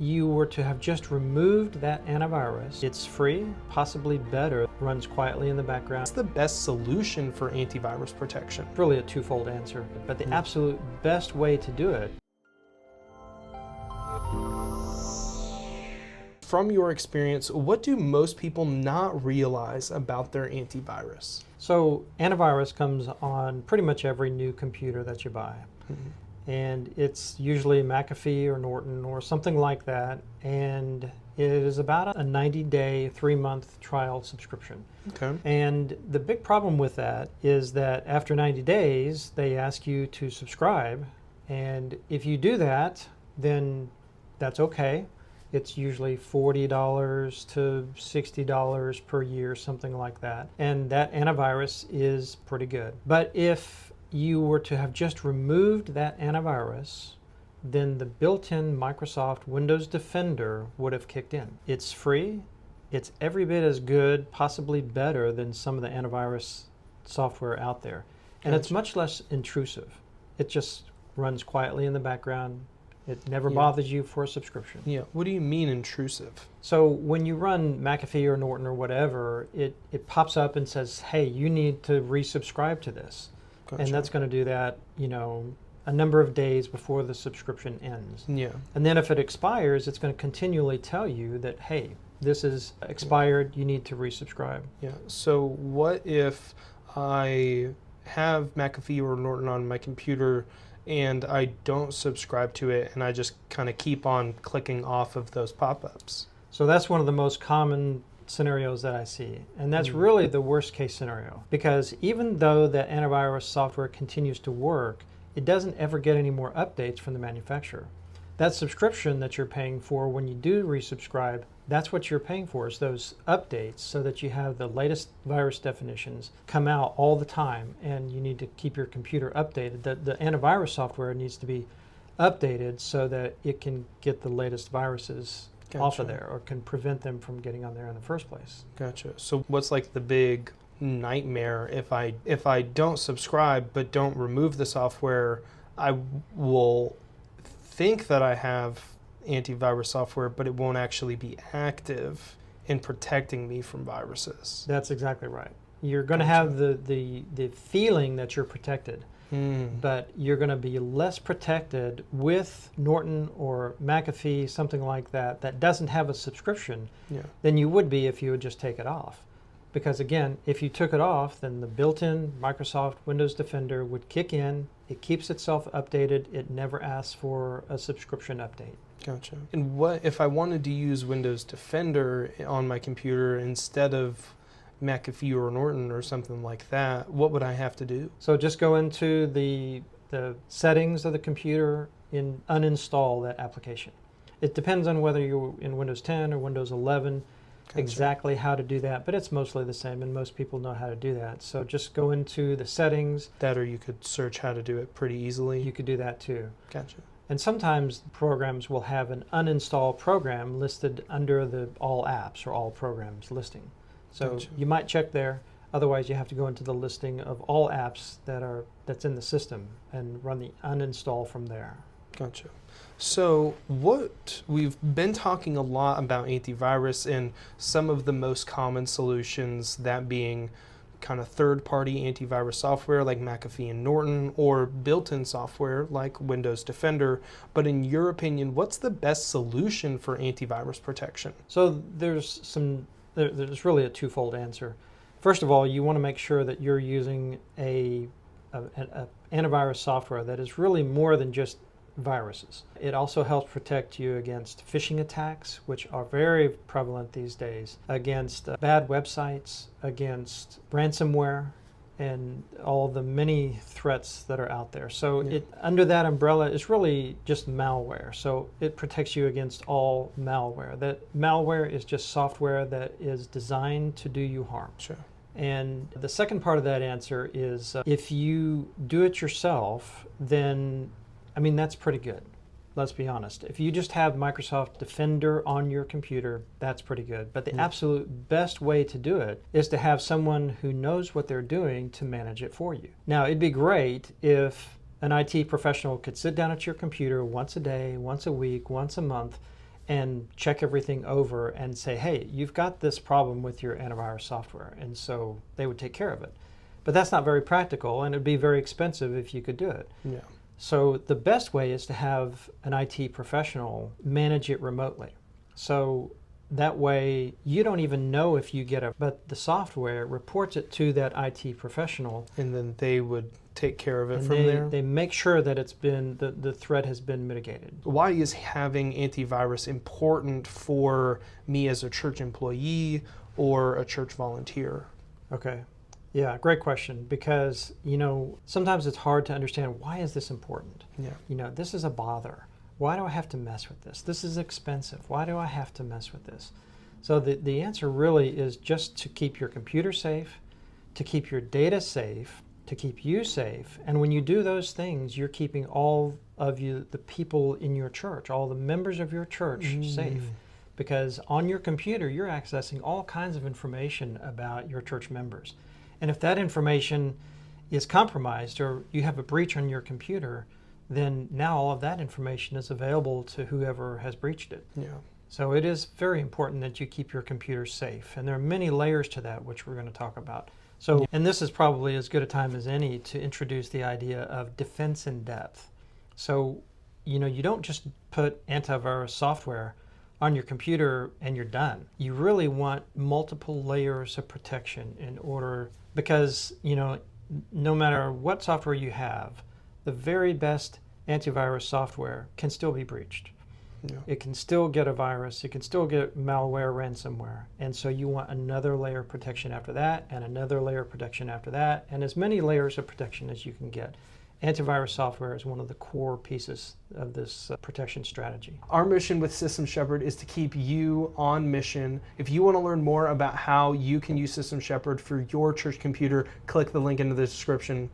you were to have just removed that antivirus, it's free, possibly better, runs quietly in the background. What's the best solution for antivirus protection? It's really a twofold answer, but the absolute best way to do it. From your experience, what do most people not realize about their antivirus? So antivirus comes on pretty much every new computer that you buy. And it's usually McAfee or Norton or something like that. And it is about a 90-day, 3-month trial subscription. Okay. And the big problem with that is that after 90 days, they ask you to subscribe. And if you do that, then that's okay. It's usually $40 to $60 per year, something like that. And that antivirus is pretty good. But if you were to have just removed that antivirus, then the built-in Microsoft Windows Defender would have kicked in. It's free. It's every bit as good, possibly better than some of the antivirus software out there. And it's much less intrusive. It just runs quietly in the background. It never bothers you for a subscription. Yeah. What do you mean intrusive? So when you run McAfee or Norton or whatever, it pops up and says, hey, you need to resubscribe to this. Gotcha. And that's going to do that, a number of days before the subscription ends. Yeah. And then if it expires, it's going to continually tell you that, hey, this is expired, you need to resubscribe. Yeah. So what if I have McAfee or Norton on my computer and I don't subscribe to it and I just kind of keep on clicking off of those pop-ups? So that's one of the most common scenarios that I see. And that's really the worst case scenario, because even though that antivirus software continues to work, it doesn't ever get any more updates from the manufacturer. That subscription that you're paying for when you do resubscribe, that's what you're paying for, is those updates, so that you have the latest virus definitions come out all the time, and you need to keep your computer updated. The antivirus software needs to be updated so that it can get the latest viruses off of there, or can prevent them from getting on there in the first place. Gotcha. So what's like the big nightmare if I don't subscribe but don't remove the software? I will think that I have antivirus software, but it won't actually be active in protecting me from viruses. That's exactly right. You're going to have the feeling that you're protected, but you're going to be less protected with Norton or McAfee, something like that, that doesn't have a subscription, than you would be if you would just take it off. Because again, if you took it off, then the built-in Microsoft Windows Defender would kick in. It keeps itself updated. It never asks for a subscription update. Gotcha. And what if I wanted to use Windows Defender on my computer instead of McAfee or Norton or something like that? What would I have to do? So just go into the settings of the computer and uninstall that application. It depends on whether you're in Windows 10 or Windows 11. Exactly how to do that, but it's mostly the same, and most people know how to do that. So just go into the settings. That, or you could search how to do it pretty easily. You could do that too. Gotcha. And sometimes programs will have an uninstall program listed under the all apps or all programs listing. So you might check there. Otherwise, you have to go into the listing of all apps that's in the system and run the uninstall from there. Gotcha. So we've been talking a lot about antivirus and some of the most common solutions, that being kind of third-party antivirus software like McAfee and Norton, or built-in software like Windows Defender. But in your opinion, what's the best solution for antivirus protection? So there's really a twofold answer. First of all, you want to make sure that you're using an antivirus software that is really more than just viruses. It also helps protect you against phishing attacks, which are very prevalent these days, against bad websites, against ransomware, and all the many threats that are out there. So under that umbrella is really just malware. So it protects you against all malware. That malware is just software that is designed to do you harm. Sure. And the second part of that answer is if you do it yourself, then that's pretty good. Let's be honest. If you just have Microsoft Defender on your computer, that's pretty good. But the absolute best way to do it is to have someone who knows what they're doing to manage it for you. Now, it'd be great if an IT professional could sit down at your computer once a day, once a week, once a month, and check everything over and say, hey, you've got this problem with your antivirus software. And so they would take care of it. But that's not very practical, and it'd be very expensive if you could do it. Yeah. So the best way is to have an IT professional manage it remotely. So that way you don't even know if you get but the software reports it to that IT professional. And then they would take care of it And from there? They make sure that it's been, the threat has been mitigated. Why is having antivirus important for me as a church employee or a church volunteer? Okay. Yeah, great question, because, sometimes it's hard to understand, why is this important? Yeah. This is a bother. Why do I have to mess with this? This is expensive. Why do I have to mess with this? So the answer really is just to keep your computer safe, to keep your data safe, to keep you safe. And when you do those things, you're keeping all of the people in your church, all the members of your church safe. Because on your computer, you're accessing all kinds of information about your church members. And if that information is compromised or you have a breach on your computer, then now all of that information is available to whoever has breached it. Yeah. So it is very important that you keep your computer safe. And there are many layers to that, which we're going to talk about. So, and this is probably as good a time as any to introduce the idea of defense in depth. So, you don't just put antivirus software on your computer and you're done. You really want multiple layers of protection in order, because, no matter what software you have, the very best antivirus software can still be breached. Yeah. It can still get a virus, it can still get malware, ransomware. And so you want another layer of protection after that, and another layer of protection after that, and as many layers of protection as you can get. Antivirus software is one of the core pieces of this protection strategy. Our mission with System Shepherd is to keep you on mission. If you want to learn more about how you can use System Shepherd for your church computer, click the link in the description.